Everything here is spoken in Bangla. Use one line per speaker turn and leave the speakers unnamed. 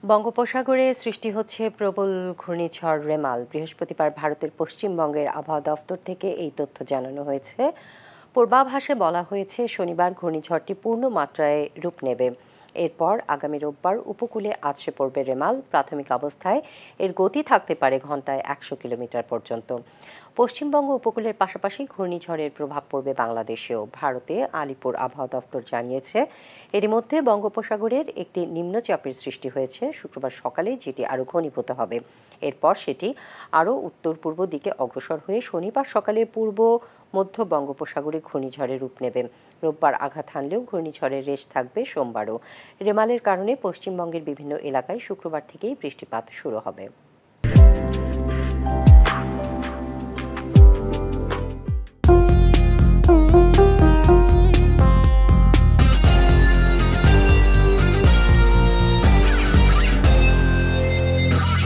বঙ্গোপসাগরে সৃষ্টি হচ্ছে প্রবল ঘূর্ণিঝড় রেমাল। বৃহস্পতিবার ভারতের পশ্চিমবঙ্গের আবহাওয়া দফতর থেকে এই তথ্য জানানো হয়েছে। পূর্বাভাসে বলা হয়েছে শনিবার ঘূর্ণিঝড়টি পূর্ণ মাত্রায় রূপ নেবে। এরপর আগামী রোববার উপকূলে আছড়ে পড়বে রেমাল। প্রাথমিক অবস্থায় এর গতি থাকতে পারে ঘন্টায় 100 কিলোমিটার পর্যন্ত। পশ্চিমবঙ্গ উপকূলের পাশাপাশি ঘূর্ণিঝড়ের প্রভাব পড়বে বাংলাদেশেও। ভারতে আলিপুর আবহাওয়া দফতর জানিয়েছে এরই মধ্যে বঙ্গোপসাগরের একটি নিম্নচাপের সৃষ্টি হয়েছে শুক্রবার সকালে, যেটি আরও ঘনীভূত হবে। এরপর সেটি আরও উত্তর পূর্ব দিকে অগ্রসর হয়ে শনিবার সকালে পূর্ব মধ্য বঙ্গোপসাগরে ঘূর্ণিঝড়ের রূপ নেবে। রোববার আঘাত হানলেও ঘূর্ণিঝড়ের রেশ থাকবে সোমবারও। রেমালের কারণে পশ্চিমবঙ্গের বিভিন্ন এলাকায় শুক্রবার থেকেই বৃষ্টিপাত শুরু হবে।